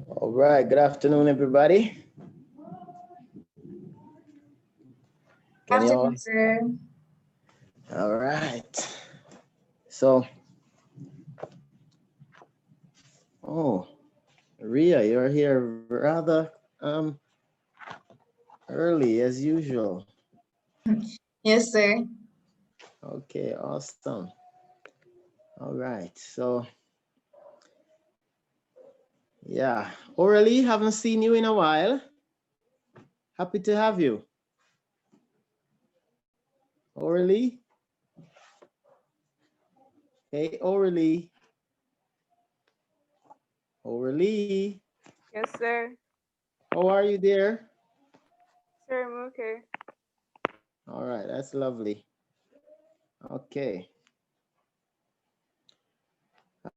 All right, good afternoon, everybody. Can you all? Afternoon, sir. All right. So, oh, Rhea, you're here rather early as usual. Yes, sir. Okay, awesome. All right. So, yeah, Oralee, haven't seen you in a while. Happy to have you. Oralee. Hey, Oralee. Oralee. Yes, sir. How are you, dear? Sir, I'm okay. All right, that's lovely. Okay.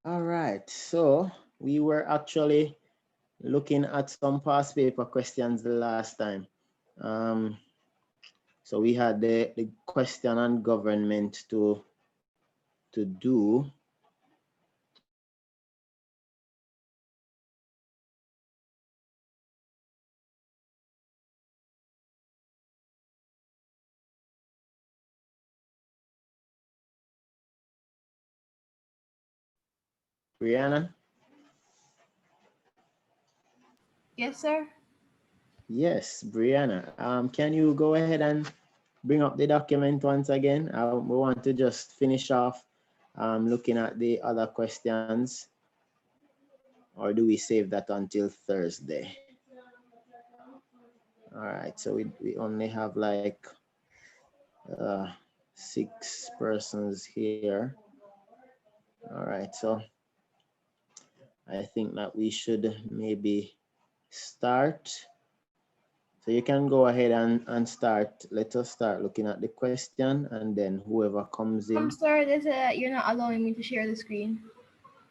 All right. So we were actually looking at some past paper questions the last time. So we had the question on government to do. Brianna? Yes, sir. Yes, Brianna. Can you go ahead and bring up the document once again? We want to just finish off looking at the other questions, or do we save that until Thursday? All right, so we only have like 6 persons here. All right, so I think that we should maybe start. So you can go ahead and start. Let us start looking at the question, and then whoever comes in. Sir, you're not allowing me to share the screen.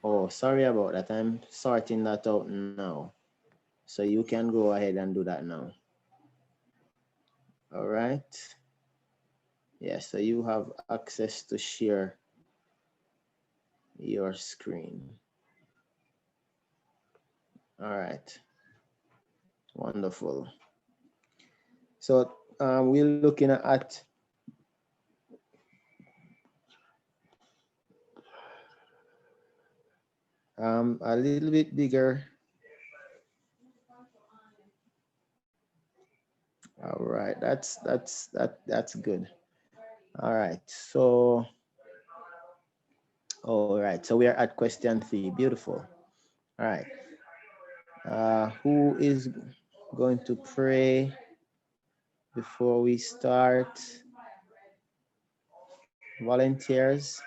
Oh, sorry about that. I'm sorting that out now. So you can go ahead and do that now. All right. Yeah, so you have access to share your screen. All right. Wonderful. So we're looking at a little bit bigger. All right, that's good. All right, so all right, so we are at question 3. Beautiful. All right, who is going to pray before we start? Volunteers?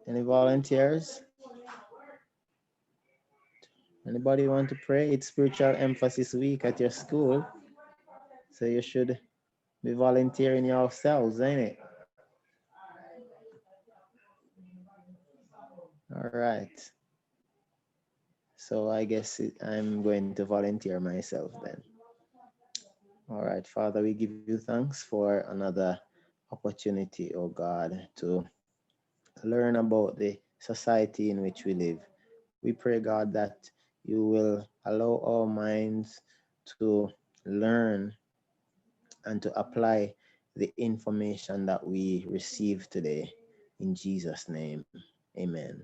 Any volunteers? Anybody want to pray? It's spiritual emphasis week at your school, so you should be volunteering yourselves, ain't it? All right. So I guess I'm going to volunteer myself then. All right, Father, we give you thanks for another opportunity, oh God, to learn about the society in which we live. We pray, God, that you will allow our minds to learn and to apply the information that we receive today. In Jesus' name, amen.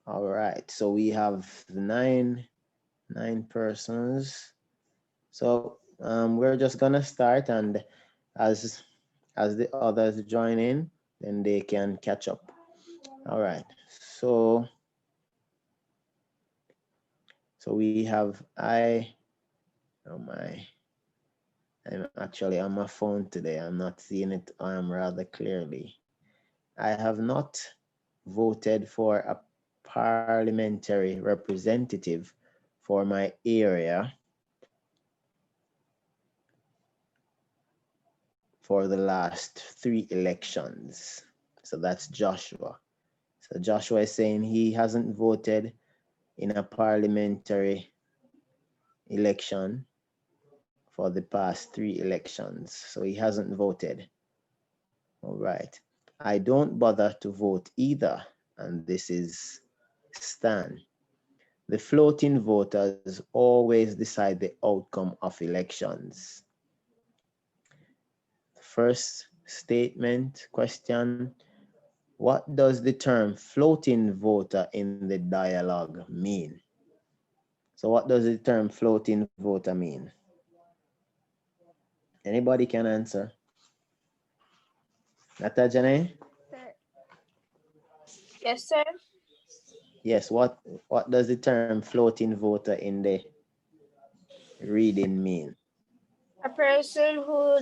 All right, so we have nine persons. So we're just gonna start, and as the others join in, then they can catch up. All right, so we have oh my, I'm actually on my phone today. I'm not seeing it rather clearly. I have not voted for a parliamentary representative for my area for the last 3 elections. So that's Joshua. So Joshua is saying he hasn't voted in a parliamentary election for the past 3 elections. So he hasn't voted. All right. I don't bother to vote either. and this is Stan. The floating voters always decide the outcome of elections. First statement question: what does the term floating voter in the dialogue mean? So what does the term floating voter mean? Anybody can answer. Natajane? Sir. Yes, sir. Yes, what does the term floating voter in the reading mean? A person who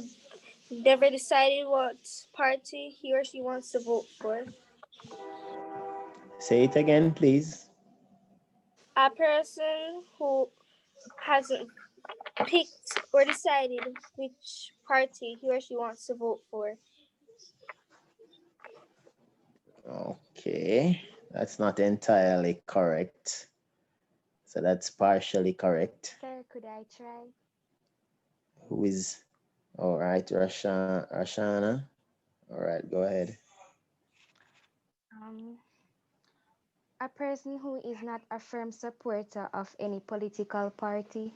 never decided what party he or she wants to vote for. Say it again, please. A person who hasn't picked or decided which party he or she wants to vote for. Okay, that's not entirely correct. So that's partially correct. Sir, could I try? Who is, all right, Rashana. All right, go ahead. Um, a person who is not a firm supporter of any political party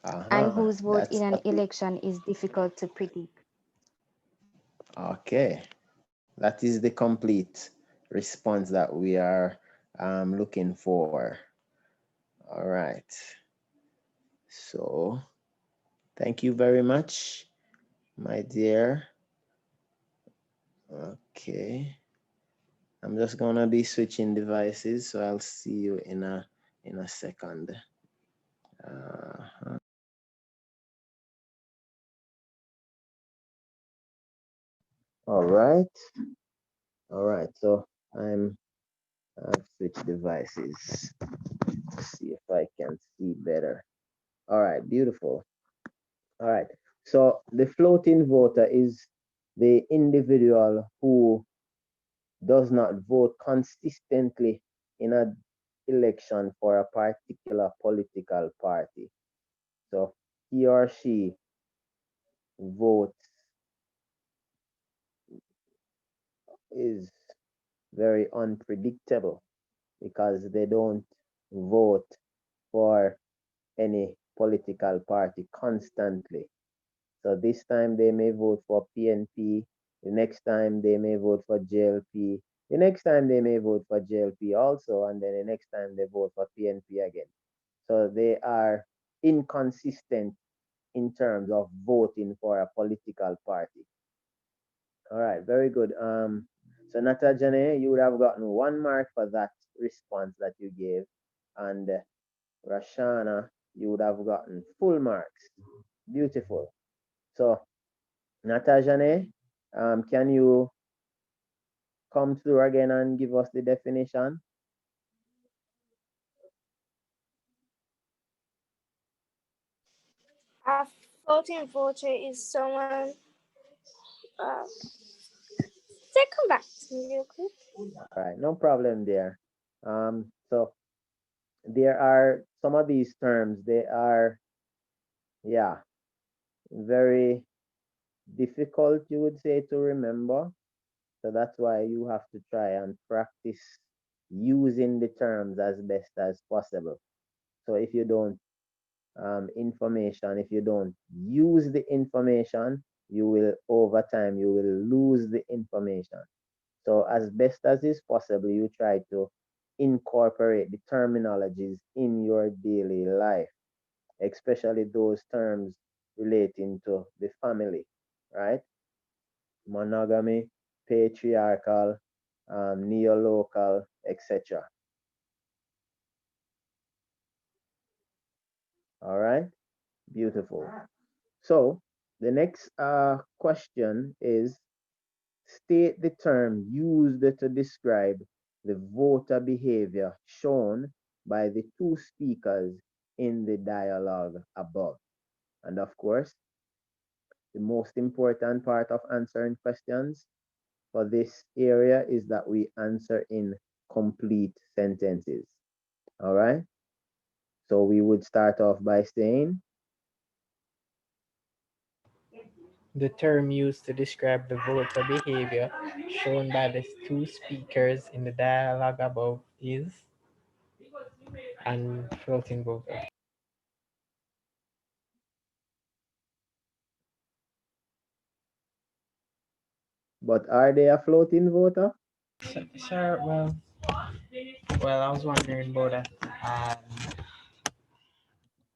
and whose vote in an election is difficult to predict. Okay, that is the complete response that we are looking for. All right. So thank you very much, my dear. Okay. I'm just gonna be switching devices, so I'll see you in a second. All right. All right. So I've switched devices to see if I can see better. All right. Beautiful. All right. So the floating voter is the individual who does not vote consistently in an election for a particular political party. So he or she votes is very unpredictable because they don't vote for any political party constantly. So this time they may vote for PNP, the next time they may vote for JLP, the next time they may vote for JLP also, and then the next time they vote for PNP again. So they are inconsistent in terms of voting for a political party. All right, very good. So Natajane, you would have gotten 1 mark for that response that you gave, and Rashana, you would have gotten full marks. Beautiful. So Natajane, can you come through again and give us the definition? A floating voter is someone. Come back to me real quick. All right, no problem there. So there are some of these terms, they are, yeah, very difficult, you would say, to remember. So that's why you have to try and practice using the terms as best as possible. So if you don't if you don't use the information, you will, over time, you will lose the information. So as best as is possible, you try to incorporate the terminologies in your daily life, especially those terms relating to the family, right? Monogamy, patriarchal, neolocal, etc. All right, beautiful. So the next question is: state the term used to describe the voter behavior shown by the two speakers in the dialogue above. And of course, the most important part of answering questions for this area is that we answer in complete sentences. All right. So we would start off by saying, The term used to describe the voter behavior shown by the two speakers in the dialogue above is and floating voter. But are they a floating voter? Sure. Well, I was wondering about that. I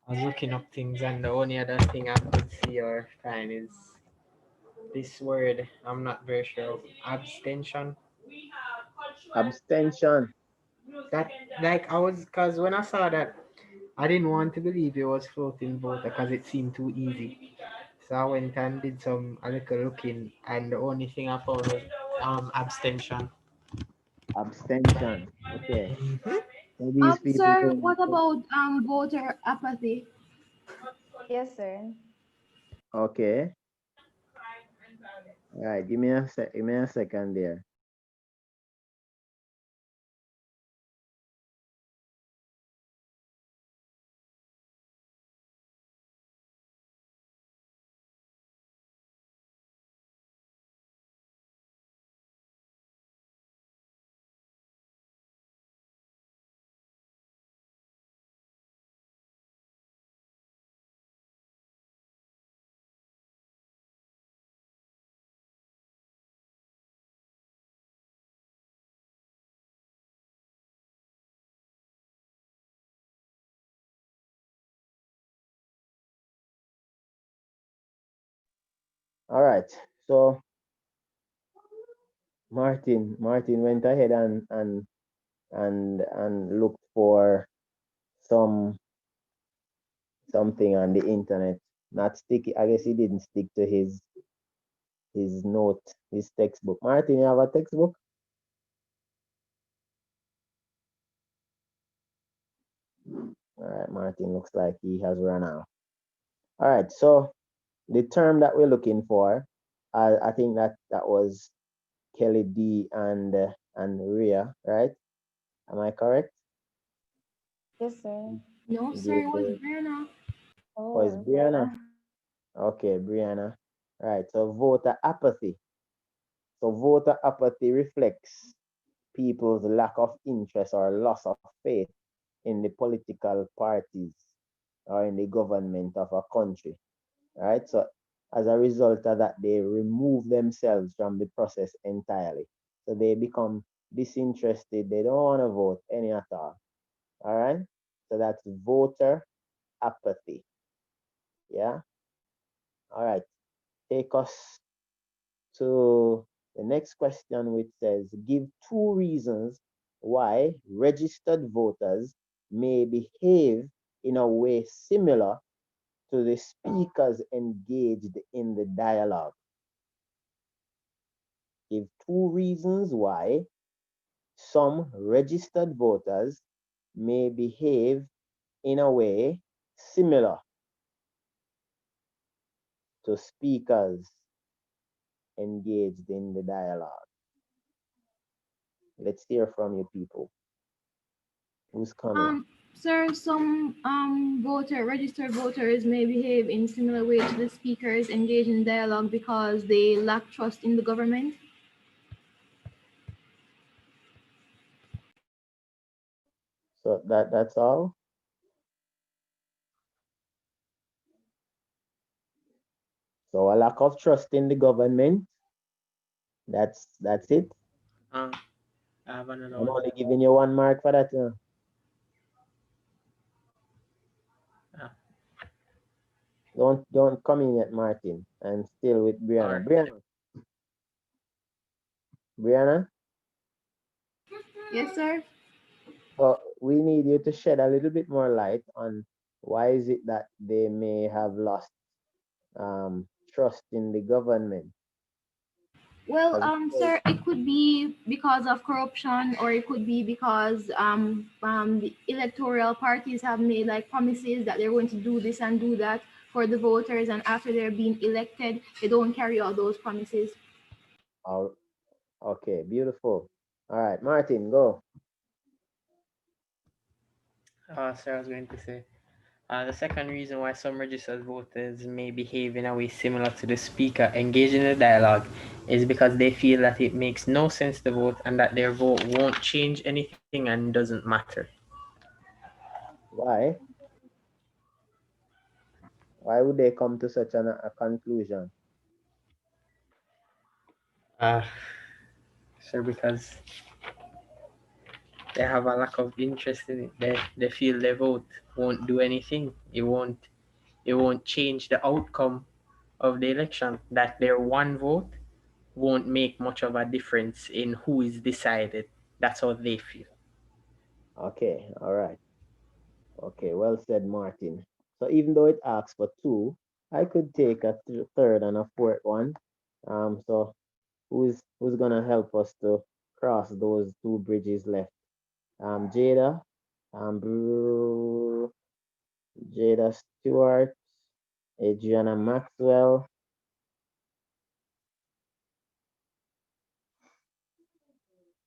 was looking up things, and the only other thing I could see or find is this word. I'm not very sure of abstention. Abstention. That like I was, cause when I saw that, I didn't want to believe it was floating voter because it seemed too easy. So I went and did a little looking, and the only thing I found was abstention. Abstention. Okay. So these people Sir, don't. what about voter apathy? Yes, sir. Okay. All right. Give me a second there. All right. So Martin went ahead and looked for some something on the internet. Not stick. I guess he didn't stick to his note, his textbook. Martin, you have a textbook? All right, Martin looks like he has run out. All right, so the term that we're looking for, I think that was Kelly D and Rhea, right? Am I correct? Yes, sir. No, sir, it was Beautiful. Brianna. Oh, it's Oh, Brianna. Brianna. Okay, Brianna. Right. So voter apathy. So voter apathy reflects people's lack of interest or loss of faith in the political parties or in the government of a country. Right. So as a result of that, they remove themselves from the process entirely. So they become disinterested. They don't want to vote any at all. All right. So that's voter apathy. Yeah. All right. Take us to the next question, which says, give two reasons why registered voters may behave in a way similar to the speakers engaged in the dialogue. Give two reasons why some registered voters may behave in a way similar to speakers engaged in the dialogue. Let's hear from you people. Who's coming? Sir, some registered voters may behave in similar way to the speakers engaged in dialogue because they lack trust in the government. So that's all. So a lack of trust in the government. That's it. I have another I'm one. only giving you 1 mark for that. Yeah. Don't come in yet, Martin. I'm still with Brianna. Alright. Brianna. Yes, sir. So we need you to shed a little bit more light on why is it that they may have lost trust in the government. Well, As sir, it could be because of corruption, or it could be because the electoral parties have made like promises that they're going to do this and do that for the voters, and after they're being elected, they don't carry out those promises. oh, okay, beautiful. All right, Martin, go. So I was going to say, The second reason why some registered voters may behave in a way similar to the speaker engaging in a dialogue is because they feel that it makes no sense to vote and that their vote won't change anything and doesn't matter. Why? Why would they come to such a conclusion? So because they have a lack of interest in it, they feel their vote won't do anything. It won't change the outcome of the election. That their one vote won't make much of a difference in who is decided. That's how they feel. Okay, all right. Okay, well said, Martin. So even though it asks for two, I could take a third and a fourth one. So who's gonna help us to cross those two bridges left? Jada, Jada Stewart, Adrianna Maxwell,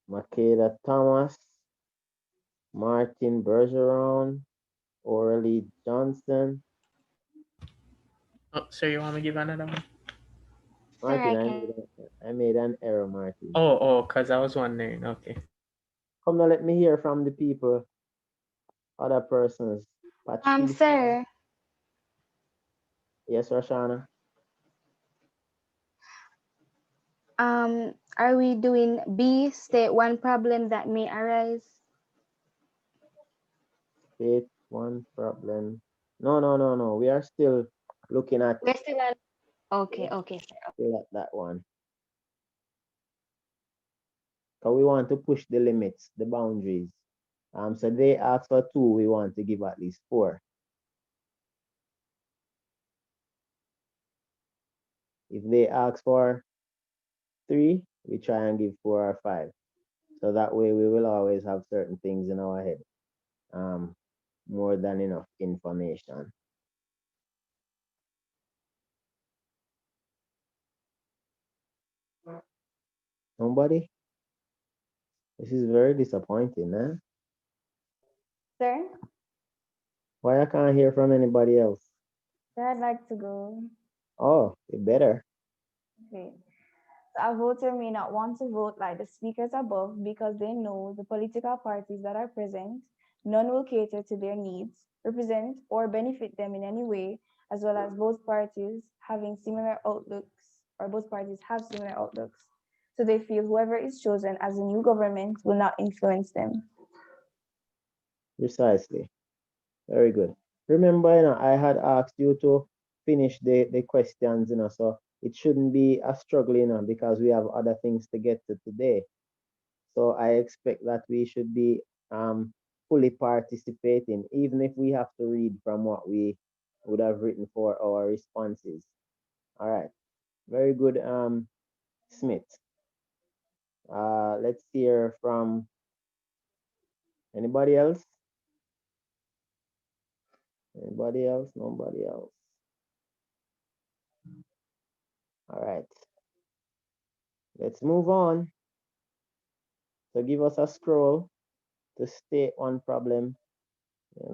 Makeda Thomas, Martin Bergeron, Oralee Johnson. Oh, so you want me to give another one? Martin, Sir, I made an error, Martin. Because I was wondering. Okay. Come now, let me hear from the people, other persons. Patrice. sir, Yes, Roshana. are we doing B, state one problem that may arise? State one problem. No. We are still looking at, We're still at, okay, sir. still at that one. Because we want to push the limits, the boundaries. So they ask for two, we want to give at least four. If they ask for three, we try and give four or five. So that way we will always have certain things in our head. More than enough information. Nobody? This is very disappointing, eh? Sir? Why I can't hear from anybody else? Sir, I'd like to go. Oh, you better. Okay. So a voter may not want to vote like the speakers above because they know the political parties that are present, none will cater to their needs, represent, or benefit them in any way, as well as both parties having similar outlooks, or both parties have similar outlooks. So they feel whoever is chosen as a new government will not influence them. Precisely. Very good. Remember, I had asked you to finish the questions, so it shouldn't be a struggle, because we have other things to get to today. So I expect that we should be fully participating, even if we have to read from what we would have written for our responses. All right. Very good, Smith. Let's hear from anybody else. Anybody else? Nobody else. All right. Let's move on. So give us a scroll to state one problem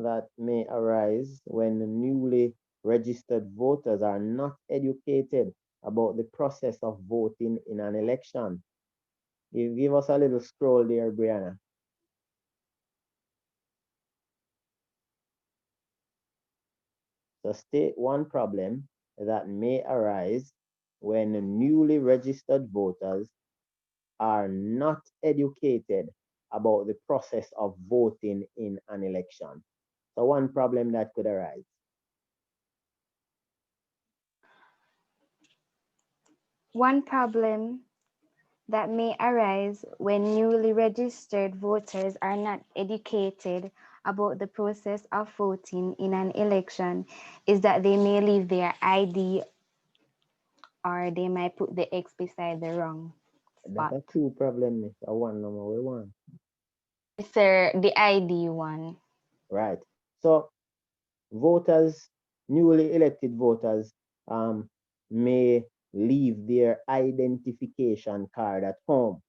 that may arise when the newly registered voters are not educated about the process of voting in an election. You give us a little scroll there, Brianna. So state one problem that may arise when newly registered voters are not educated about the process of voting in an election. So one problem that could arise. One problem that may arise when newly registered voters are not educated about the process of voting in an election is that they may leave their ID or they might put the X beside the wrong spot. That's a two problem, a one number we want. Sir, the ID one. Right. So voters, newly elected voters, may leave their identification card at home.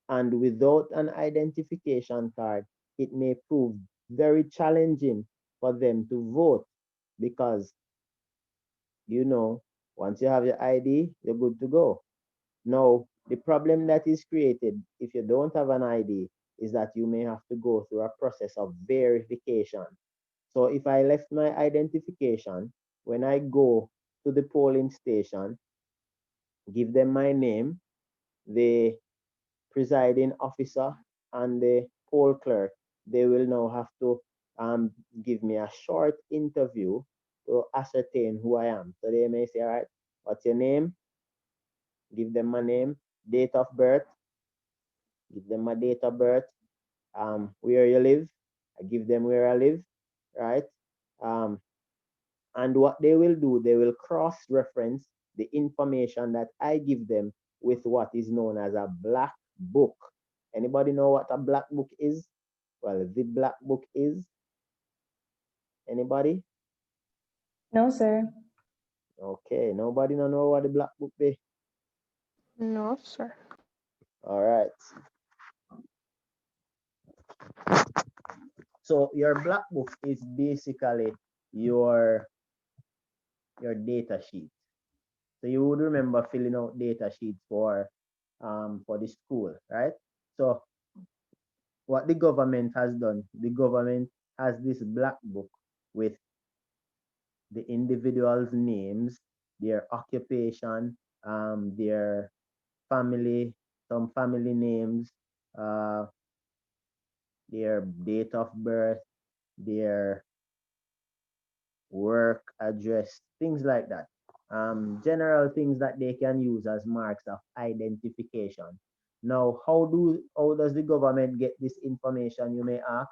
And without an identification card, it may prove very challenging for them to vote because once you have your ID, you're good to go. Now, the problem that is created if you don't have an ID is that you may have to go through a process of verification. So if I left my identification, when I go to the polling station, give them my name, the presiding officer and the poll clerk, they will now have to give me a short interview to ascertain who I am. So they may say, all right, what's your name? Give them my name, date of birth, give them my date of birth, where you live, I give them where I live, right? Um, and what they will do, they will cross-reference the information that I give them with what is known as a black book. Anybody know what a black book is? Well, the black book is, anybody? No, sir. Okay, nobody know what the black book is? No, sir. All right. So your black book is basically your data sheet. So you would remember filling out data sheets for the school, right? So what the government has done, the government has this black book with the individuals' names, their occupation, their family, some family names, uh, their date of birth, their work address, things like that. General things that they can use as marks of identification. Now, how does the government get this information, you may ask?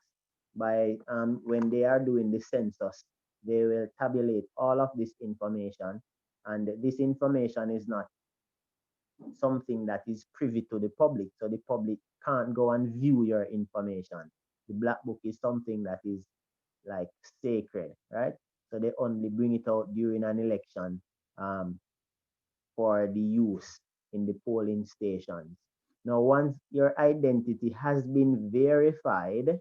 By when they are doing the census, they will tabulate all of this information, and this information is not something that is privy to the public, so the public can't go and view your information. The black book is something that is like sacred, right? So they only bring it out during an election for the use in the polling stations. Now, once your identity has been verified,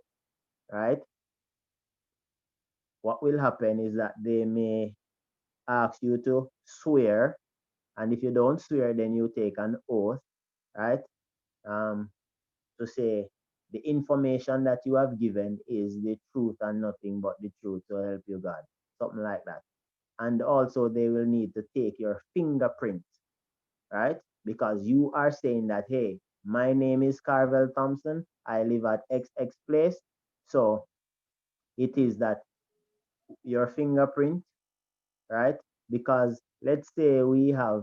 right, what will happen is that they may ask you to swear, and if you don't swear, then you take an oath, right, to say the information that you have given is the truth and nothing but the truth, to help you God, something like that. And also they will need to take your fingerprint, right? Because you are saying that, hey, my name is Carvel Thompson, I live at XX place. So it is that your fingerprint, right? Because let's say we have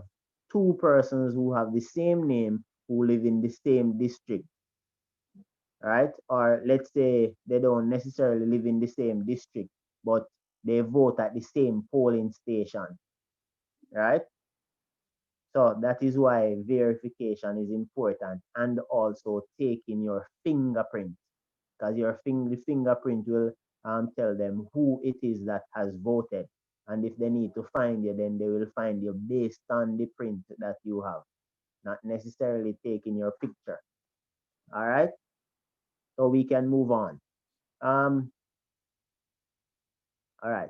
two persons who have the same name who live in the same district, right? Or let's say they don't necessarily live in the same district, but they vote at the same polling station, right? So that is why verification is important, and also taking your fingerprint, because the fingerprint will tell them who it is that has voted. And if they need to find you, then they will find you based on the print that you have, not necessarily taking your picture. All right. So we can move on. All right.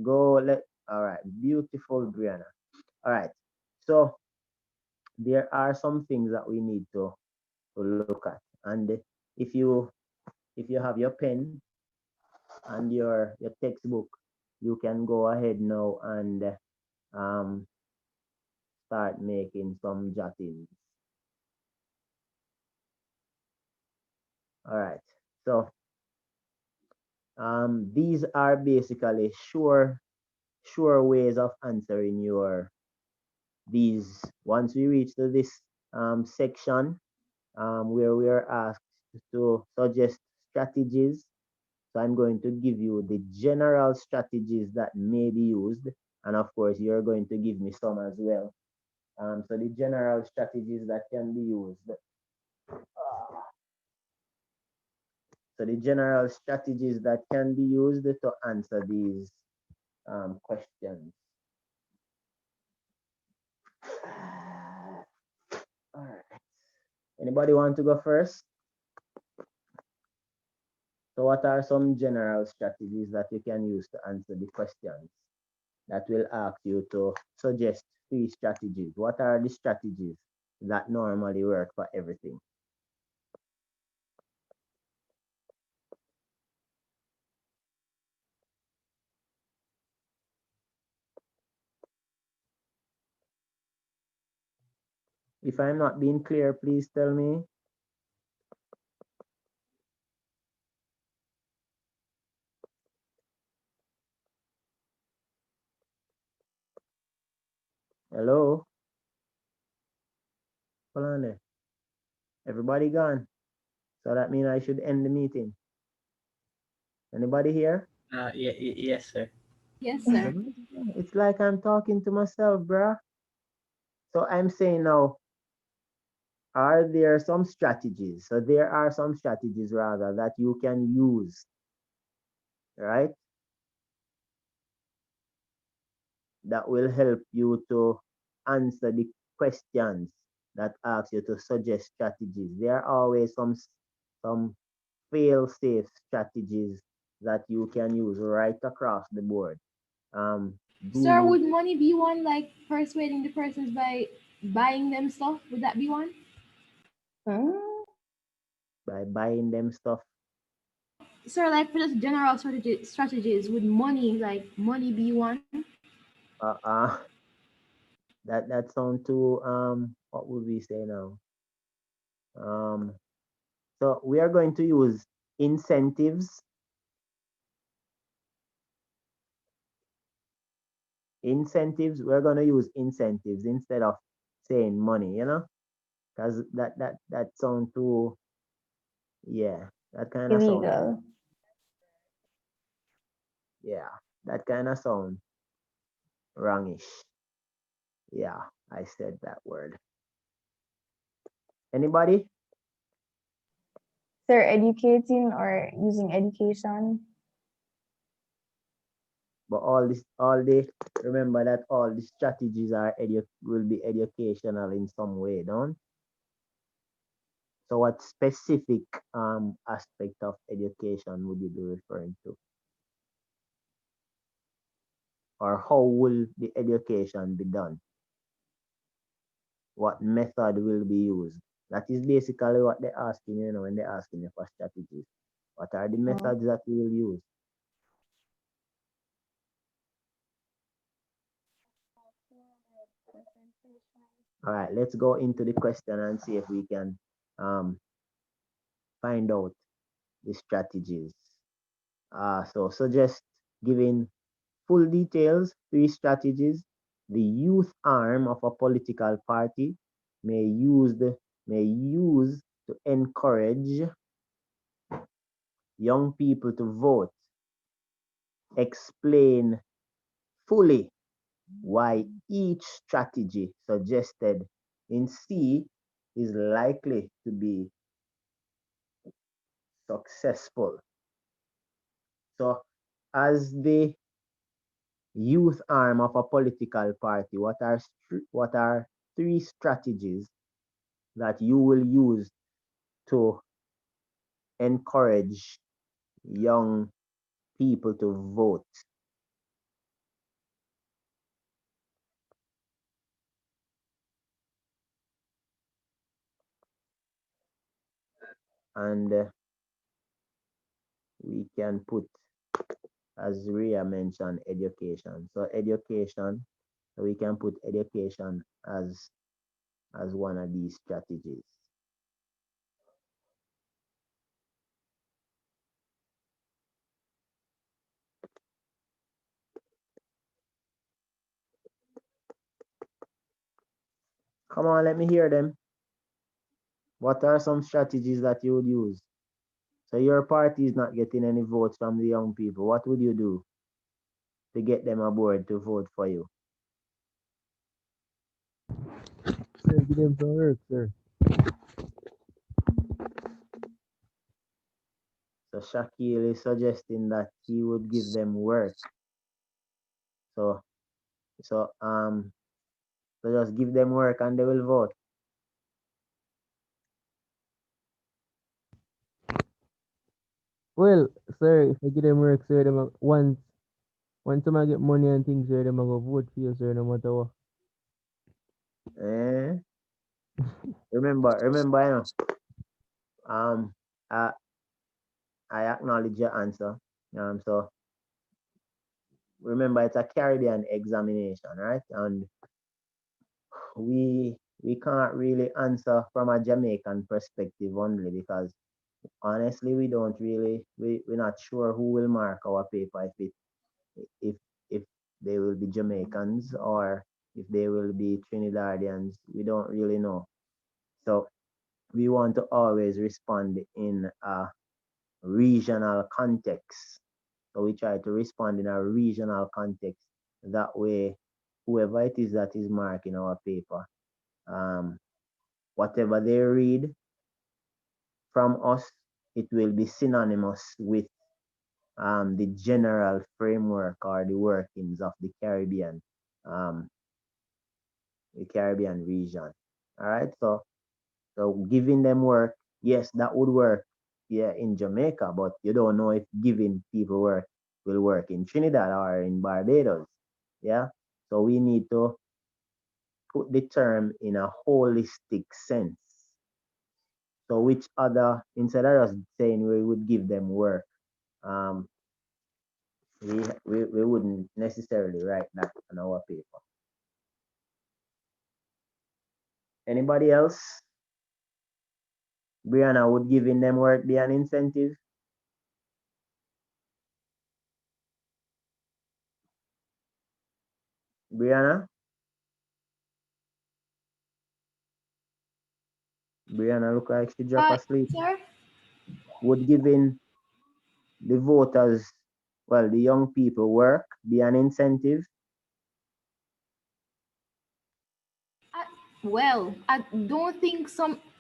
All right. Beautiful, Brianna. All right. So there are some things that we need to look at. And if you have your pen and your textbook, you can go ahead now and um, start making some jottings. All right. So these are basically sure ways of answering these. Once we reach to this section where we are asked to suggest strategies. So I'm going to give you the general strategies that may be used. And of course, you're going to give me some as well. So the general strategies that can be used. So the general strategies that can be used to answer these questions. All right. Anybody want to go first? So what are some general strategies that you can use to answer the questions? that will ask you to suggest 3 strategies. What are the strategies that normally work for everything? If I'm not being clear, please tell me. Hello? Hold on there. Everybody gone. So that means I should end the meeting. Anybody here? Yes, sir. Yes, sir. It's like I'm talking to myself, bruh. So I'm saying now, are there some strategies? So there are some strategies rather that you can use, right? That will help you to answer the questions that ask you to suggest strategies. There are always some fail-safe strategies that you can use right across the board. Do Sir, you would money be one, like persuading the persons by buying them stuff? Would that be one? by buying them stuff? Sir, like for just general strategies, would money, like money be one? Uh, uh that sound too what would we say now? Um, so we are going to use incentives. We're going to use incentives instead of saying money, because that sound too, yeah, that kind of sound, Illegal. yeah, that kind of sound wrongish. Yeah, I said that word. Anybody? Sir, educating or using education. But remember that all the strategies will be educational in some way, don't? So what specific aspect of education would you be referring to? Or how will the education be done? What method will be used? That is basically what they're asking you, when they're asking you for strategies. What are the methods that we will use? All right, let's go into the question and see if we can find out the strategies. So suggest giving full details, 3 strategies the youth arm of a political party may use to encourage young people to vote. Explain fully why each strategy suggested in C is likely to be successful. So, as the youth arm of a political party, what are 3 strategies that you will use to encourage young people to vote? And we can put, as Rhea mentioned, education. So education, we can put education as one of these strategies. Come on, let me hear them. What are some strategies that you would use? So your party is not getting any votes from the young people. What would you do to get them aboard to vote for you? Sir, give them some work, sir. So Shaquille is suggesting that he would give them work. So so um so just give them work and they will vote. Well, sir, if I give them work, sir, them once When somebody get money and things, sir, them a go vote for you, sir, no matter what. Eh? Remember, you know, um, I, I acknowledge your answer. So remember, it's a Caribbean examination, right? And we can't really answer from a Jamaican perspective only because honestly, we don't really we're not sure who will mark our paper if if they will be Jamaicans or if they will be Trinidadians. We don't really know. So we want to always respond in a regional context. So we try to respond in a regional context. That way, whoever it is that is marking our paper, um, whatever they read from us, it will be synonymous with the general framework or the workings of um, the Caribbean region. All right, so giving them work, yes, that would work, yeah, in Jamaica, but you don't know if giving people work will work in Trinidad or in Barbados. Yeah, so we need to put the term in a holistic sense. So which other instead of us saying we would give them work, um, we wouldn't necessarily write that on our paper. Anybody else? Brianna, would giving them work be an incentive? Brianna? Brianna look like she dropped asleep. Sir? Would giving the voters, well, the young people work be an incentive? Well, I don't think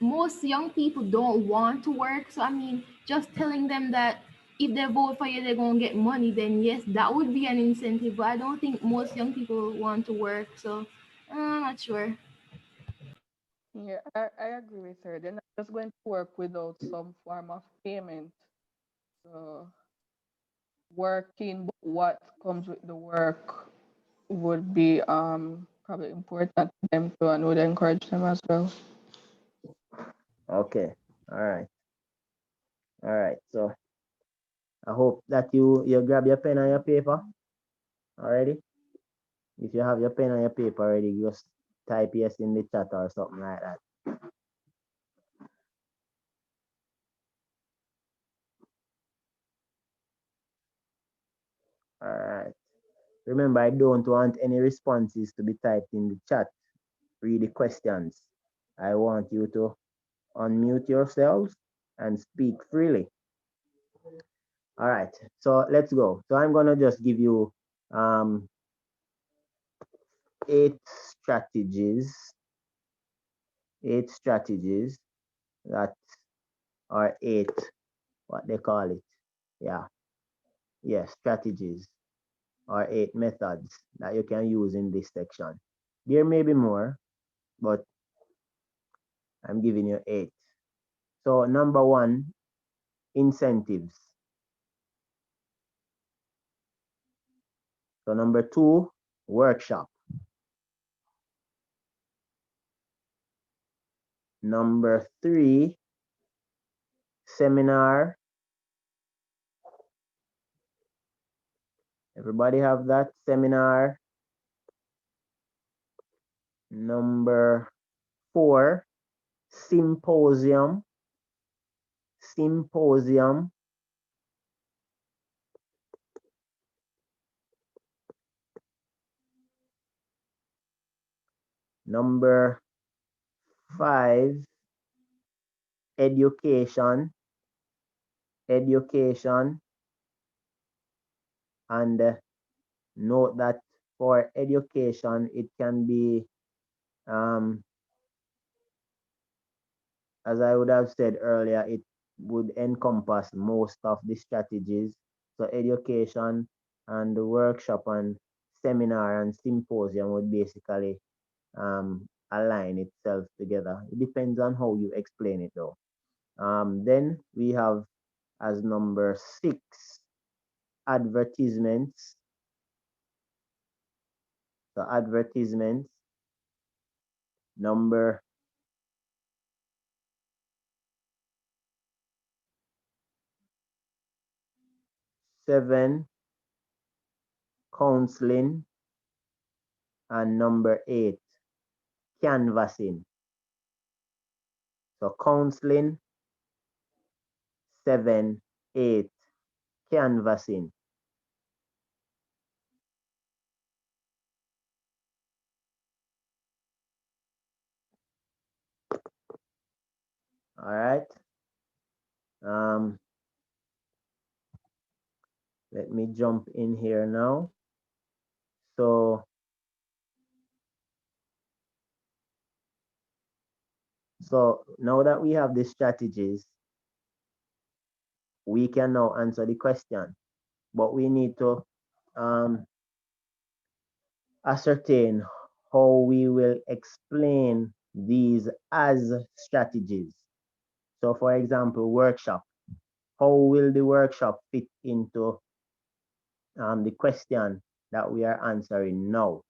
most young people don't want to work. So I mean, just telling them that if they vote for you, they're gonna get money, then yes, that would be an incentive. But I don't think most young people want to work. So I'm not sure. Yeah, I agree with her. They're not just going to work without some form of payment. So working, but what comes with the work would be probably important to them too and would encourage them as well. Okay. All right. All right. So I hope that you grab your pen and your paper already. If you have your pen and your paper already, just type yes in the chat or something like that. All right. Remember, I don't want any responses to be typed in the chat. Read the questions. I want you to unmute yourselves and speak freely. All right. So let's go. So I'm gonna just give you um, 8 strategies, 8 strategies that are 8, what they call it. Yeah. Yes, strategies or 8 methods that you can use in this section. There may be more, but I'm giving you 8. So number 1, incentives. So number 2, workshop. Number 3, seminar. Everybody have that seminar. Number 4, symposium. Symposium. Number 5, education. Education. And note that for education, it can be, as I would have said earlier, it would encompass most of the strategies. So education and the workshop and seminar and symposium would basically align itself together. It depends on how you explain it though. Then we have as number 6, advertisements. So advertisements. Number 7, counseling, and number 8, canvassing. So counseling, 7, 8, canvassing. All right. Let me jump in here now. So now that we have the strategies, we can now answer the question, but we need to ascertain how we will explain these as strategies. So for example, workshop. How will the workshop fit into the question that we are answering now?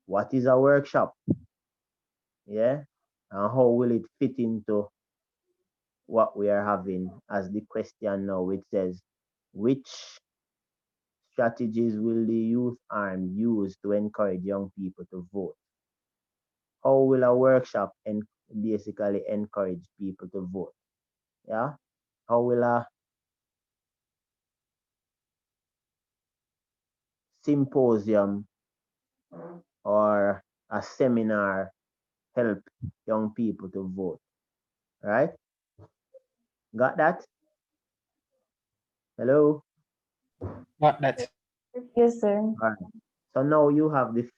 What is a workshop? Yeah. And how will it fit into what we are having as the question now, which says, which strategies will the youth arm use to encourage young people to vote? How will a workshop basically encourage people to vote? Yeah. How will a symposium or a seminar help young people to vote? Right? Got that? Hello? What that's Yes, sir. All right. So now you have the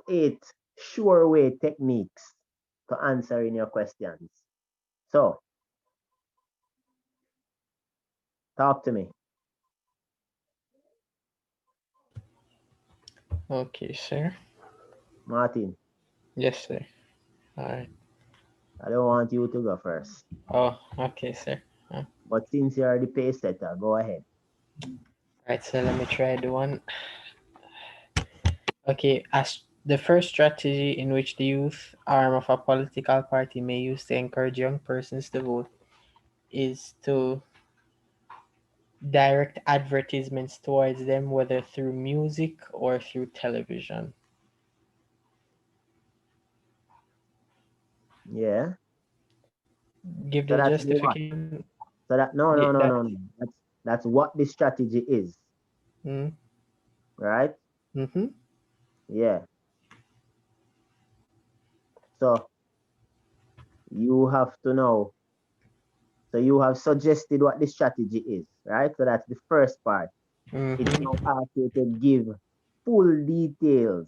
8 sure way techniques to answering your questions. So talk to me. okay, sir. Martin, Yes, sir. All right. I don't want you to go first. Oh, okay, sir. But since you're the pace setter, go ahead. Right, so let me try the one. Okay, as the first strategy in which the youth arm of a political party may use to encourage young persons to vote is to direct advertisements towards them, whether through music or through television. Yeah. Give So the that's what? justification. So that That. no. That's what the strategy is, Mm, right? mm-hmm. Yeah. So you have to know. So you have suggested what the strategy is, right? So that's the first part. It's Mm-hmm. now asked you to give full details.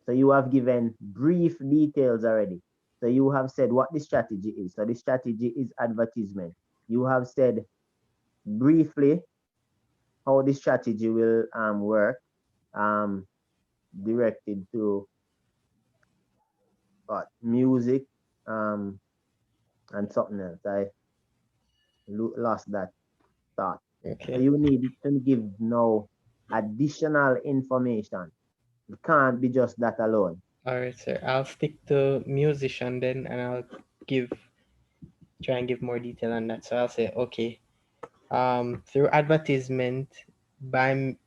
So you have given brief details already. So you have said what the strategy is. So the strategy is advertisement. You have said briefly how the strategy will work, um, directed to music and something else. I lost that thought. So Okay. you need to give no additional information. It can't be just that alone. All right, sir. I'll stick to musician then, and I'll give try and give more detail on that. So I'll say, okay, through advertisement, by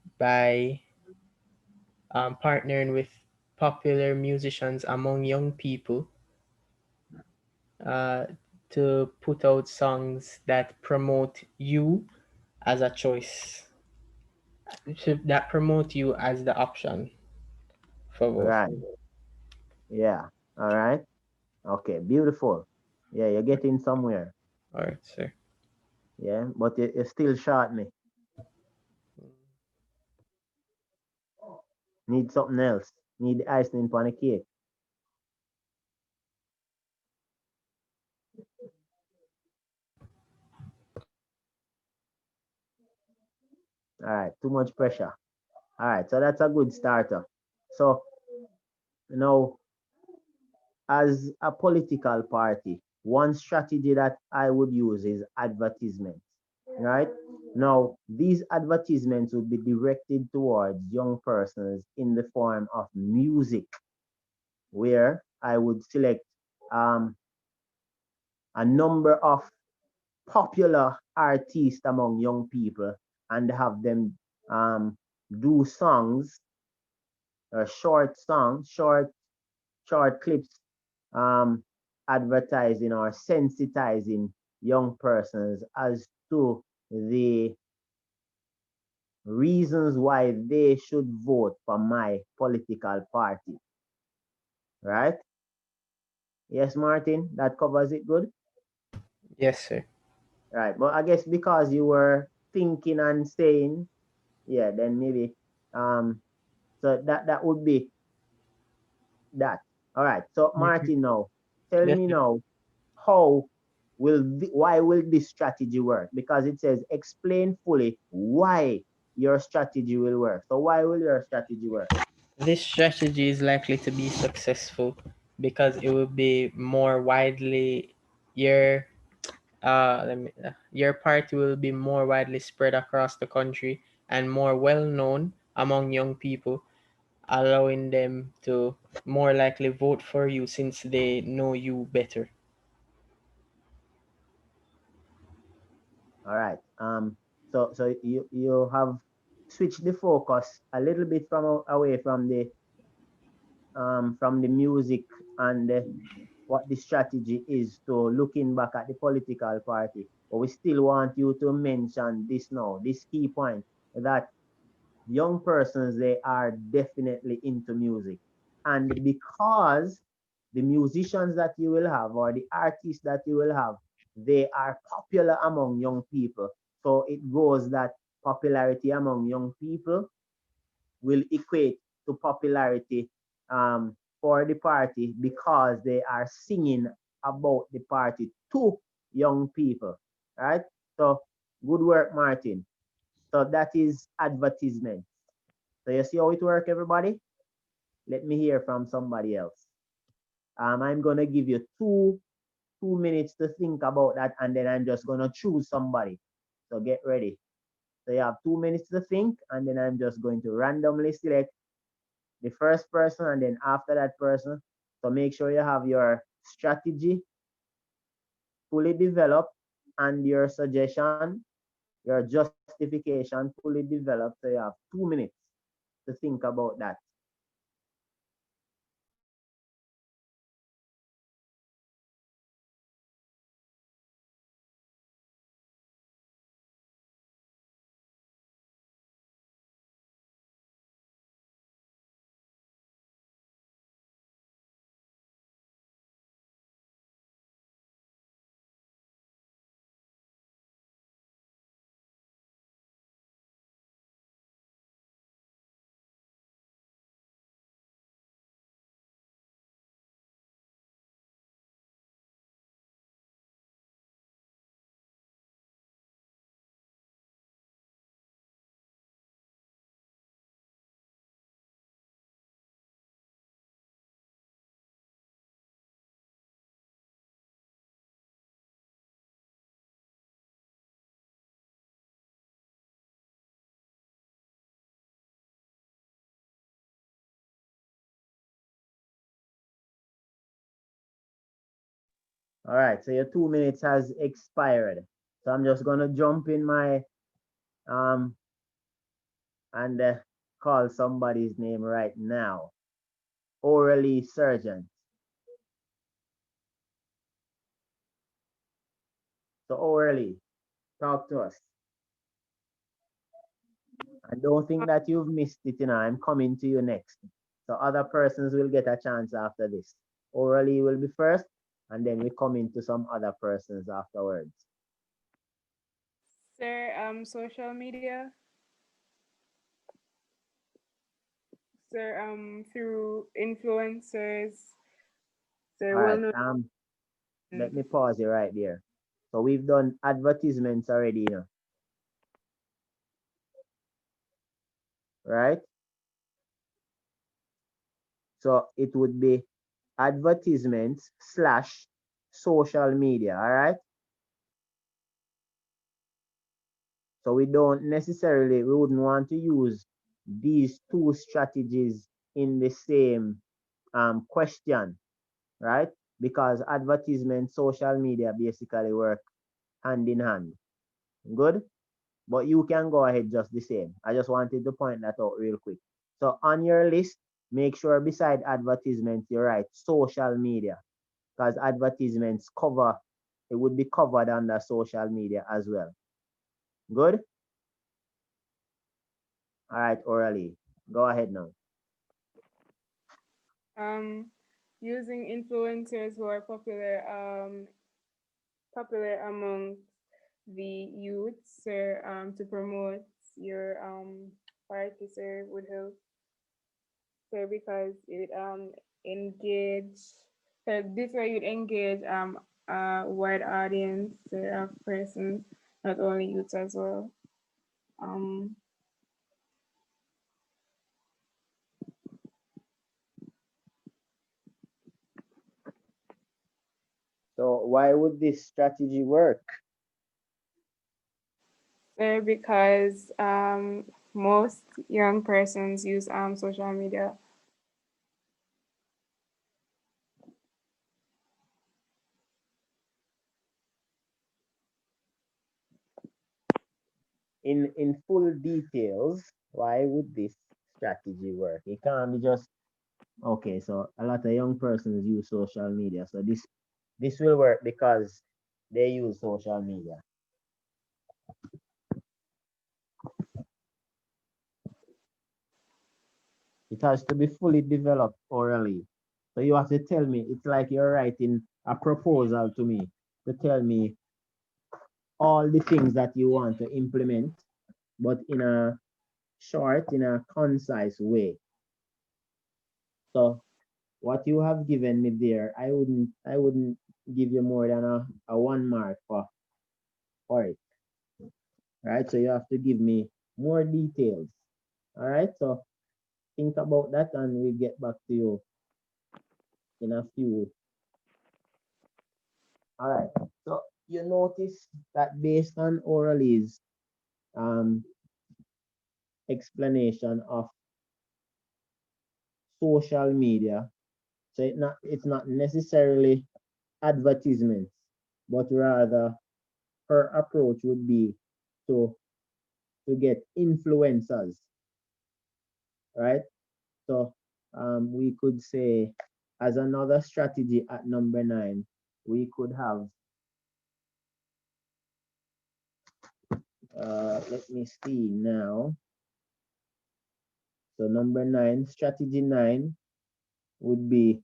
partnering with popular musicians among young people, uh, to put out songs that promote you as a choice, that promote you as the option for Right. voting. Yeah. All right. Okay. Beautiful. Yeah, you're getting somewhere. All right, sir. Yeah, but you still short me. Need something else. Need the icing on the cake. All right, too much pressure. All right, so that's a good starter. So now, as a political party, one strategy that I would use is advertisement. right? Now, these advertisements would be directed towards young persons in the form of music, where I would select um, a number of popular artists among young people and have them do songs or short songs, short clips, um, advertising or sensitizing young persons as to the reasons why they should vote for my political party, right? Yes, Martin, that covers it good. Yes, sir. Right. But I guess because you were thinking and saying, yeah, then maybe so that would be that. All right. So Mhm. Martin, now tell Yes, me sir. now, how why will this strategy work? Because it says explain fully why your strategy will work. So why will your strategy work? This strategy is likely to be successful because it will be more widely your your party will be more widely spread across the country and more well known among young people, allowing them to more likely vote for you since they know you better. All right. So you have switched the focus a little bit away from the music and what the strategy is to looking back at the political party. But we still want you to mention this now, this key point that young persons, they are definitely into music. And because the musicians that you will have or the artists that you will have, they are popular among young people. So it goes that popularity among young people will equate to popularity for the party because they are singing about the party to young people, right? So good work, Martin. So that is advertisement. So you see how it works, everybody? Let me hear from somebody else. I'm gonna give you two minutes to think about that, and then I'm just gonna choose somebody. So get ready. So you have 2 minutes to think, and then I'm just going to randomly select the first person, and then after that person. So make sure you have your strategy fully developed and your suggestion, your justification fully developed. So you have 2 minutes to think about that. All right, so your 2 minutes has expired. So I'm just gonna jump in my um and call somebody's name right now. Oralee Sergeant. So Oralee, talk to us. And don't think that you've missed it, I'm coming to you next. So other persons will get a chance after this. Oralee will be first, and then we come into some other persons afterwards. Sir, social media, sir, through influencers, sir, All right, well known. let me pause you right there. So we've done advertisements already, right? So it would be advertisements slash social media, all right? So we wouldn't want to use these two strategies in the same question, right? Because advertisement, social media basically work hand in hand. Good? But you can go ahead just the same. I just wanted to point that out real quick. So on your list, make sure beside advertisements, you write social media, because advertisements it would be covered under social media as well. Good? All right, Oralee, go ahead now. Using influencers who are popular among the youth, sir, to promote your party, sir, would help, sir, because it engage. So this way you'd engage a wide audience, sir, of persons, not only youths as well. So why would this strategy work? Sir, because most young persons use social media. In full details, why would this strategy work? It can't be just okay. So a lot of young persons use social media. So this will work because they use social media. It has to be fully developed orally. So you have to tell me, it's like you're writing a proposal to me to tell me all the things that you want to implement, but in a short, in a concise way. So what you have given me there, I wouldn't give you more than a 1 mark for it. Right? So you have to give me more details. All right. So think about that and we'll get back to you in a few. All right. So you notice that based on Oralee's explanation of social media, so it's not necessarily advertisements, but rather her approach would be to get influencers, right? So we could say as another strategy at number 9, we could have let me see now. So number 9, strategy 9 would be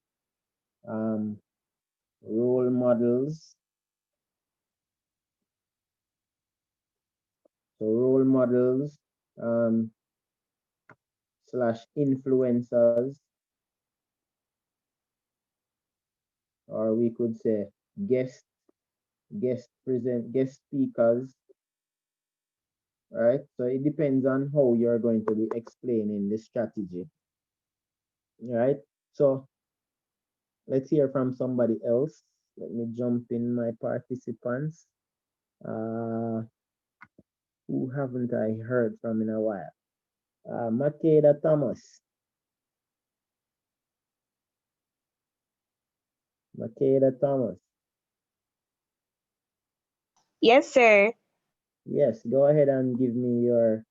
role models. So role models slash influencers, or we could say guest speakers, right? So it depends on how you're going to be explaining the strategy, right? So let's hear from somebody else. Let me jump in my participants. Who haven't I heard from in a while? Makeda Thomas. Makeda Thomas. Yes, sir. Yes, go ahead and give me your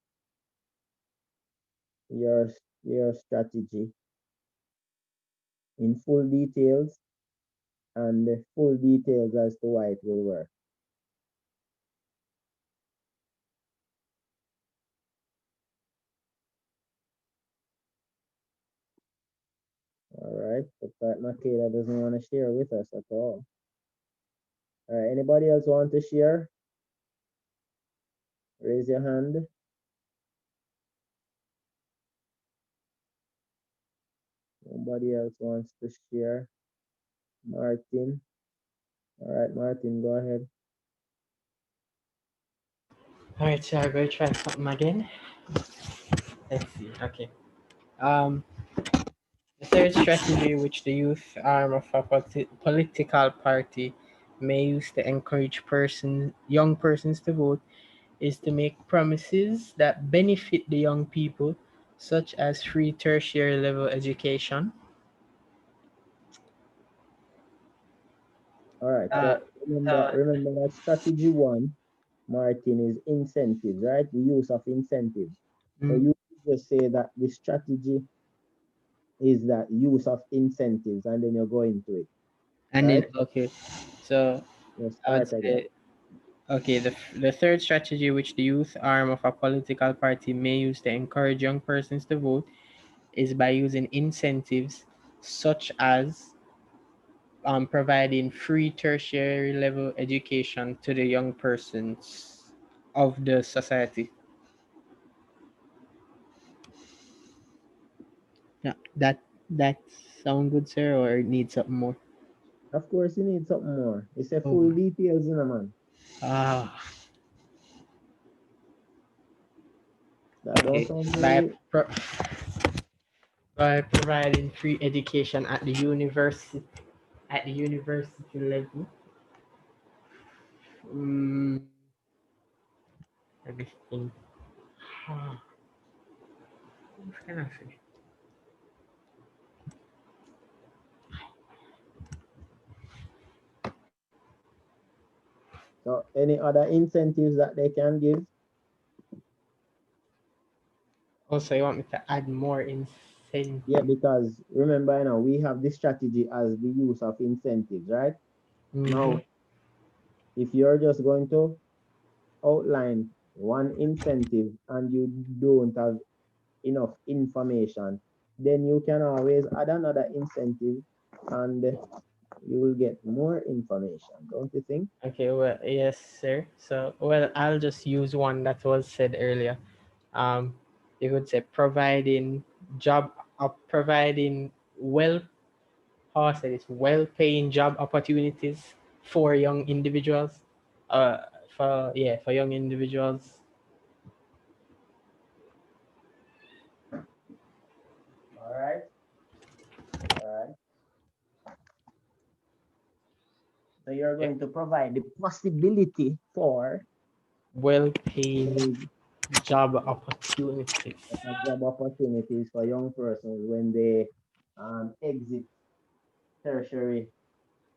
strategy in full details and the full details as to why it will work. All right, but that Makeda doesn't want to share with us at all. All right, anybody else want to share? Raise your hand. Nobody else wants to share. Martin. All right, Martin, go ahead. All right, so I'm going to try something again. Let's see. Okay. The third strategy which the youth arm of a political party may use to encourage young persons to vote is to make promises that benefit the young people, such as free tertiary level education. All right. Uh, So remember that strategy one, Martin, is incentives, right? The use of incentives. So mm, you just say that the strategy is that use of incentives, and then you're going to it, and then right? okay, so You I would start again. say okay, the third strategy which the youth arm of a political party may use to encourage young persons to vote is by using incentives such as providing free tertiary level education to the young persons of the society. Yeah, that sound good, sir, or it needs something more? Of course, you need something more. It's a Oh, full details, you know, man. ah, That don't okay. sound By very. by providing free education at the university level. Mm, let me think. Ah, what can I say? So, any other incentives that they can give? Also, you want me to add more incentive? Yeah, because remember, you know, we have this strategy as the use of incentives, right? Mm-hmm. Now, if you're just going to outline one incentive and you don't have enough information, then you can always add another incentive and you will get more information, don't you think? Okay, well, yes, sir. So, well, I'll just use one that was said earlier. Um, you could say providing well, how I say this, well-paying job opportunities for young individuals. Uh, for young individuals. All right. All right. So you're Yeah, going to provide the possibility for well-paying job opportunities. job opportunities for young persons when they exit tertiary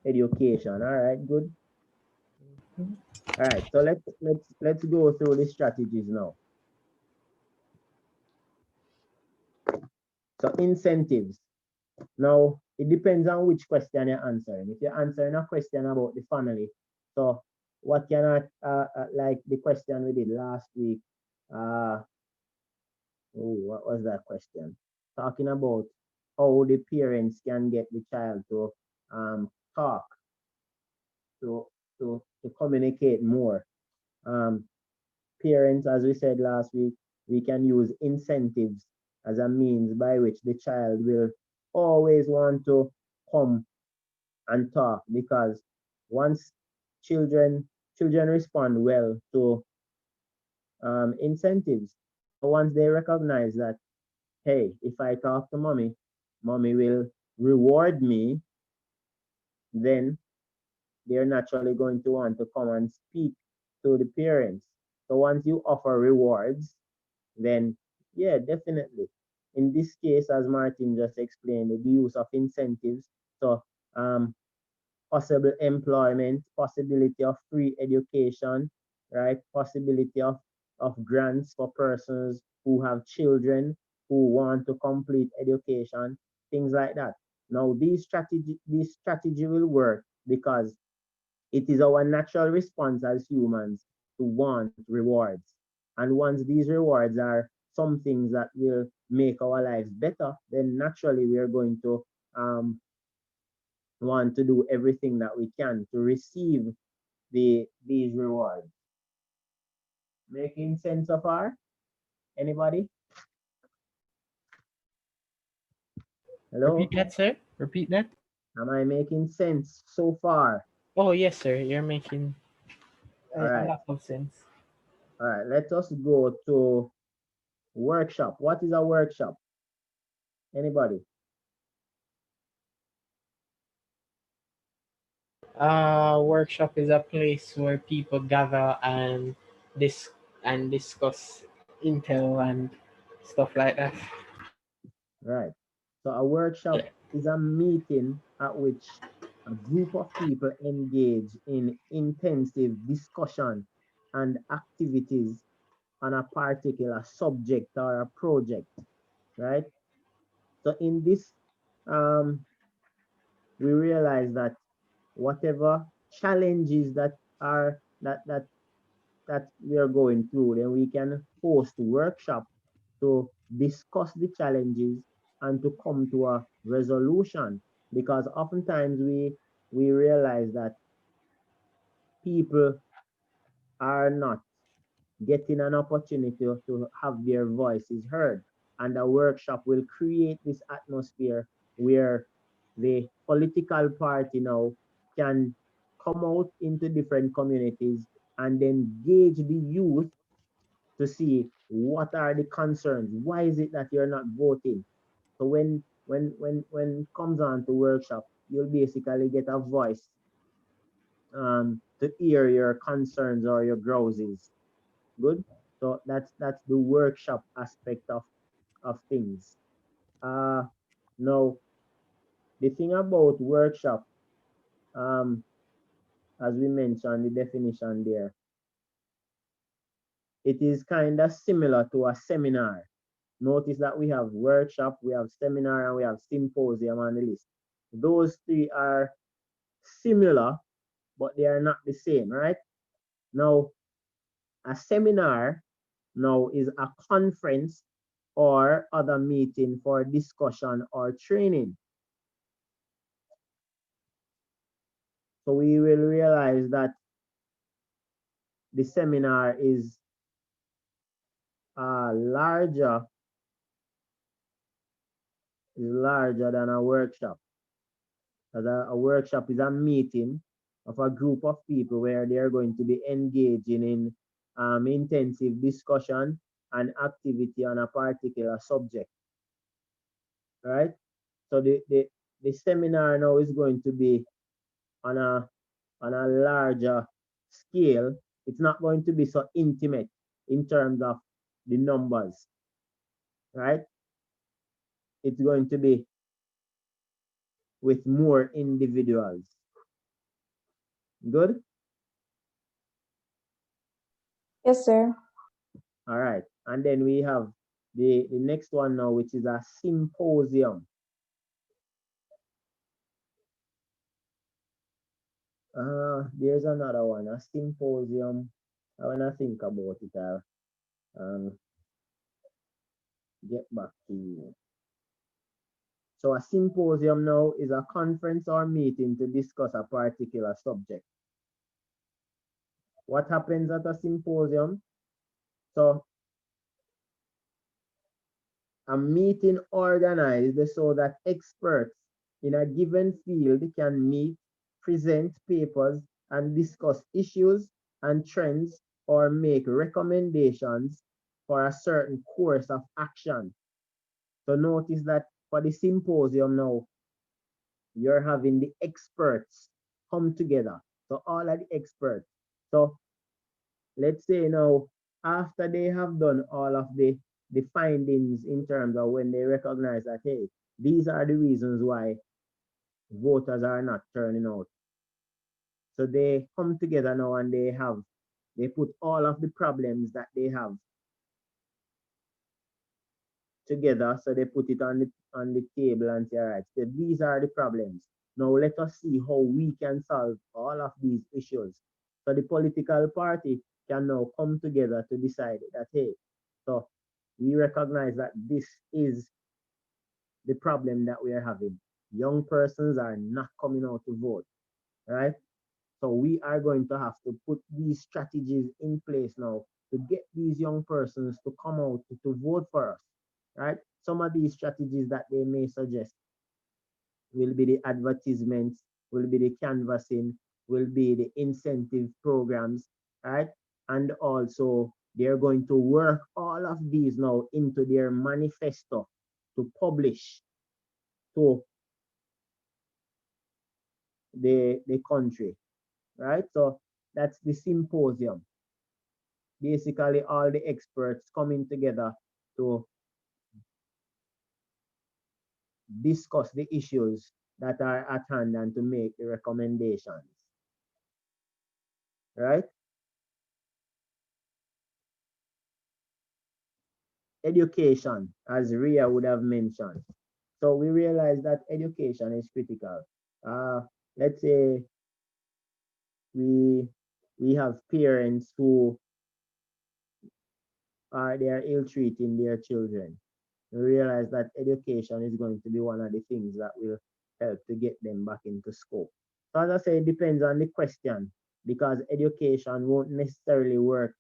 education. All right, good. All right, so let's go through the strategies now. So incentives. Now it depends on which question you're answering. If you're answering a question about the family, so what can like the question we did last week? What was that question? Talking about how the parents can get the child to talk, to to communicate more. Um, Parents, as we said last week, we can use incentives as a means by which the child will always want to come and talk, because once children respond well to incentives. So once they recognize that, hey, if I talk to mommy, mommy will reward me, then they're naturally going to want to come and speak to the parents. So once you offer rewards, then yeah, definitely. In this case, as Martin just explained, the use of incentives. So um, possible employment, possibility of free education, right? Possibility of grants for persons who have children who want to complete education, things like that. Now, this strategy will work because it is our natural response as humans to want rewards. And once these rewards are some things that will make our lives better, then naturally we are going to want to do everything that we can to receive these rewards. Making sense so far? Anybody? Repeat Hello? that, sir. Repeat that. Am I making sense so far? Oh, yes, sir. You're making All a right. lot of sense. All right. Let us go to workshop. What is a workshop? Anybody? Workshop is a place where people gather and and discuss intel and stuff like that. Right. So a workshop is a meeting at which a group of people engage in intensive discussion and activities on a particular subject or a project, right? So in this, we realize that whatever challenges that are that we are going through, then we can host workshop to discuss the challenges and to come to a resolution. Because oftentimes we realize that people are not getting an opportunity to have their voices heard. And a workshop will create this atmosphere where the political party now can come out into different communities and engage the youth to see what are the concerns. Why is it that you're not voting? So when it comes on to workshop, you'll basically get a voice to hear your concerns or your grouses. Good. So that's the workshop aspect of things. Now the thing about workshop, as we mentioned the definition there, it is kind of similar to a seminar. Notice that we have workshop, we have seminar, and we have symposium on the list. Those three are similar, but they are not the same, right? Now, a seminar now is a conference or other meeting for discussion or training. So we will realize that the seminar is larger than a workshop. As a workshop is a meeting of a group of people where they are going to be engaging in intensive discussion and activity on a particular subject, right? So the seminar now is going to be on a larger scale. It's not going to be so intimate in terms of the numbers, right? It's going to be with more individuals. Good? Yes, sir. All right. And then we have the next one now, which is a symposium. There's another one, a symposium. When I think about it, I'll get back to you. So a symposium now is a conference or meeting to discuss a particular subject. What happens at a symposium? So a meeting organized so that experts in a given field can meet, present papers, and discuss issues and trends or make recommendations for a certain course of action. So notice that for the symposium now, you're having the experts come together. So all of the experts. So let's say now, after they have done all of the findings in terms of when they recognize that, hey, these are the reasons why voters are not turning out. So they come together now and they put all of the problems that they have together. So they put it on the table and say, all right, so these are the problems. Now let us see how we can solve all of these issues. So the political party can now come together to decide that, hey, so we recognize that this is the problem that we are having. Young persons are not coming out to vote, right? So we are going to have to put these strategies in place now to get these young persons to come out to vote for us, right? Some of these strategies that they may suggest will be the advertisements, will be the canvassing, will be the incentive programs, right? And also they're going to work all of these now into their manifesto to publish to the country, right? So that's the symposium. basically all the experts coming together to discuss the issues that are at hand and to make the recommendations, right? Education, as Rhea would have mentioned. So we realize that education is critical. Let's say we have parents who they are ill-treating their children. We realize that education is going to be one of the things that will help to get them back into school. So as I say, it depends on the question, because education won't necessarily work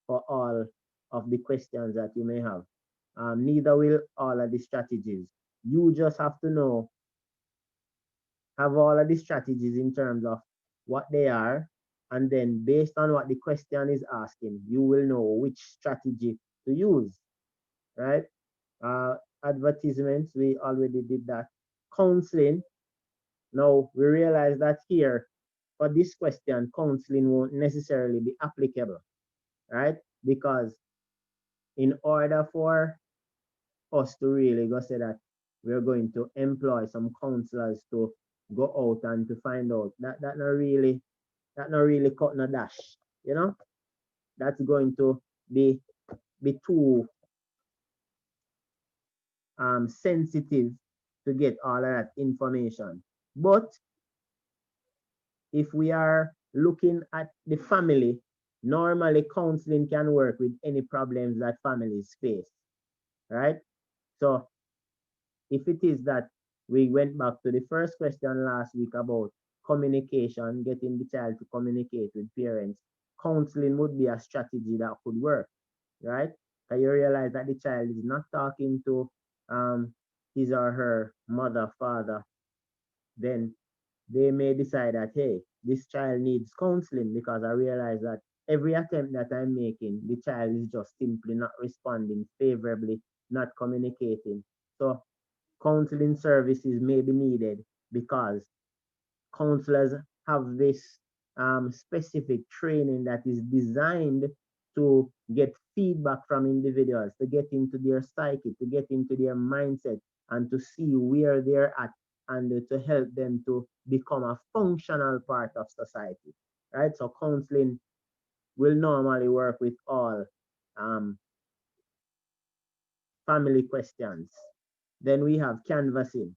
for all of the questions that you may have. Neither will all of the strategies. You just have to know, have all of the strategies in terms of what they are, and then based on what the question is asking, you will know which strategy to use, right? Advertisements, we already did that. Counseling, now we realize that here, for this question, counseling won't necessarily be applicable, right? Because in order for us to really go say that we're going to employ some counselors to go out and to find out that not really cutting a dash, you know, that's going to be too sensitive to get all of that information. But if we are looking at the family, normally counseling can work with any problems that families face, right? So if it is that we went back to the first question last week about communication, getting the child to communicate with parents, counseling would be a strategy that could work, right? So you realize that the child is not talking to his or her mother, father, then they may decide that, hey, this child needs counseling, because I realize that every attempt that I'm making, the child is just simply not responding favorably, not communicating. So counseling services may be needed, because counselors have this specific training that is designed to get feedback from individuals, to get into their psyche, to get into their mindset, and to see where they're at, and to help them to become a functional part of society, right? So counseling will normally work with all family questions. Then we have canvassing.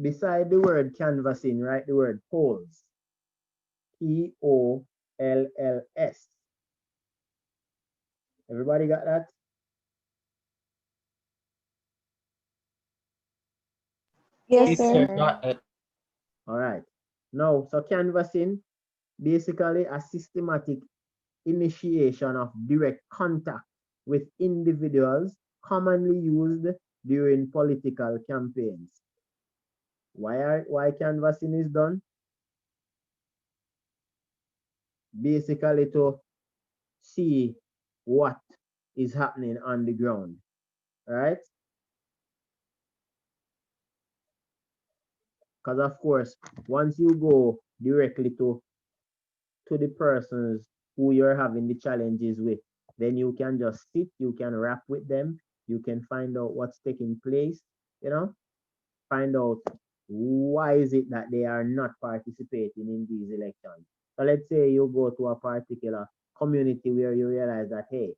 Beside the word canvassing, write the word polls. Polls. Everybody got that? Yes, Yes, sir, sir. got it. All right. Now, so canvassing, basically a systematic initiation of direct contact with individuals commonly used during political campaigns. Why canvassing is done? Basically to see what is happening on the ground, right? Because of course, once you go directly to the persons who you're having the challenges with, then you can just sit, you can rap with them, you can find out what's taking place, you know, find out why is it that they are not participating in these elections. So let's say you go to a particular community where you realize that, hey,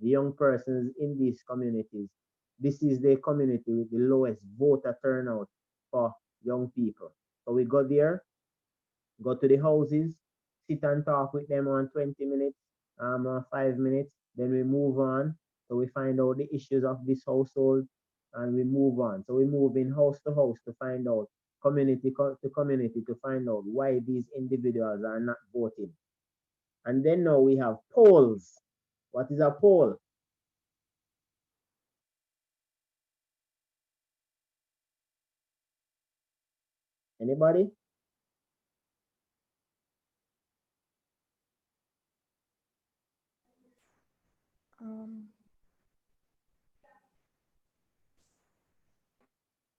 the young persons in these communities, this is the community with the lowest voter turnout for young people. So we go there, go to the houses, sit and talk with them on 20 minutes, 5 minutes, then we move on. So we find out the issues of this household and we move on. So we move in house to house to find out, community to community to find out why these individuals are not voting. And then now we have polls. What is a poll? Anybody?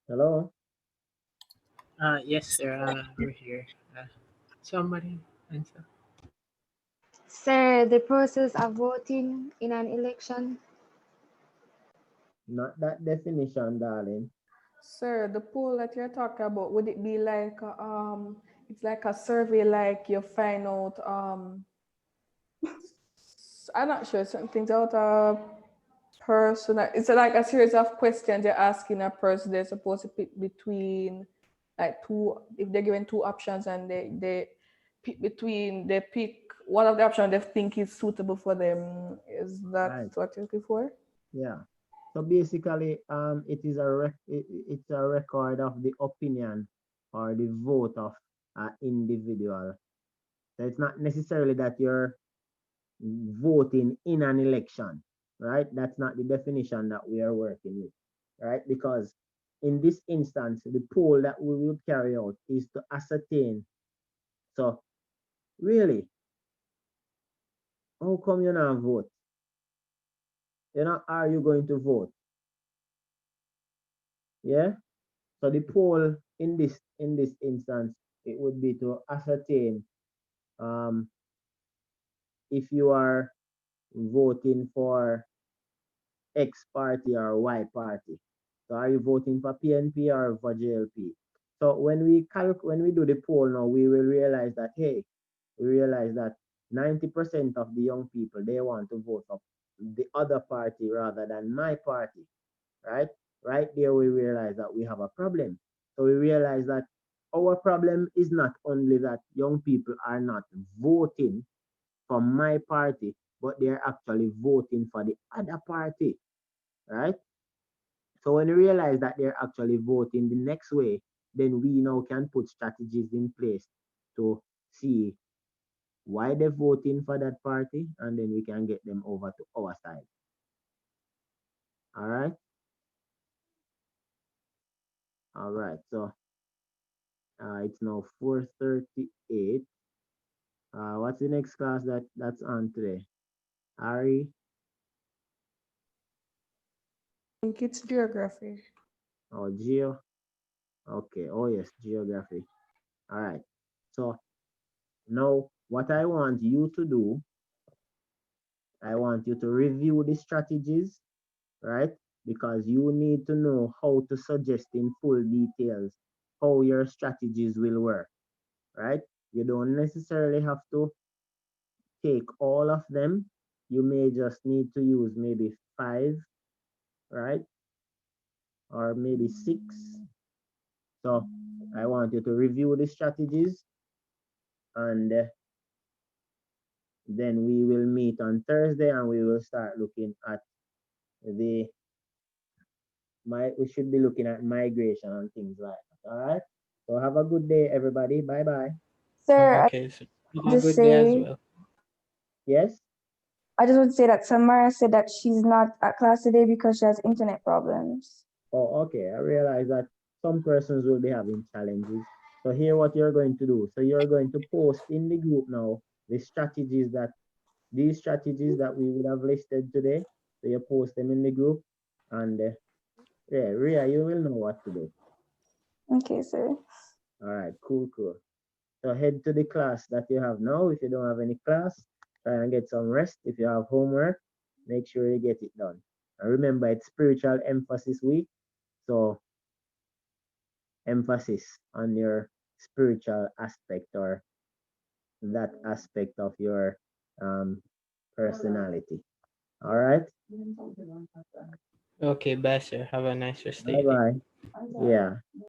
Hello? Yes, sir, we're here. Somebody answer. Sir, the process of voting in an election. Not that definition, darling. Sir, the poll that you're talking about, would it be like it's like a survey, like you find out I'm not sure certain things out a person. It's like a series of questions you're asking a person. They're supposed to pick between like two, if they're given two options and they pick between, they pick one of the options they think is suitable for them. Is that Right. what you're looking for? Yeah. So basically, it is it's a record of the opinion or the vote of an individual. So it's not necessarily that you're voting in an election, right? That's not the definition that we are working with, right? Because in this instance, the poll that we will carry out is to ascertain. So really, how come you not vote? Are you going to vote? Yeah. So the poll in this instance, it would be to ascertain if you are voting for X party or Y party. So are you voting for PNP or for JLP? So when we do the poll now, we will realize that we realize that 90% of the young people, they want to vote for the other party rather than my party, right? Right there we realize that we have a problem. So we realize that our problem is not only that young people are not voting for my party, but they're actually voting for the other party, right? So when we realize that they're actually voting the next way, then we now can put strategies in place to see why they're voting for that party, and then we can get them over to our side. All right. All right. So it's now 4:38. What's the next class that's on today? Ari? I think it's geography. Oh, Geo? Okay. Oh, yes, geography. All right. So now what I want you to do, I want you to review the strategies, right? Because you need to know how to suggest in full details how your strategies will work, right? You don't necessarily have to take all of them. You may just need to use maybe 5, right? Or maybe 6. So I want you to review the strategies, and then we will meet on Thursday and we will start looking at we should be looking at migration and things like that. All right. So have a good day, everybody. Bye bye. Sir, Okay, so have I a just good day as say well. Yes. I just want to say that Samara said that she's not at class today because she has internet problems. Oh, okay. I realize that some persons will be having challenges. So here what you're going to do. So you're going to post in the group now these strategies that we would have listed today. So you post them in the group, and yeah, Rhea, you will know what to do. Okay, sir. All right, cool. So head to the class that you have now. If you don't have any class, try and get some rest. If you have homework, make sure you get it done. And remember, it's spiritual emphasis week. So emphasis on your spiritual aspect, or that aspect of your personality. All right. Okay, bye, sir. Have a nice rest Bye evening. bye. Yeah.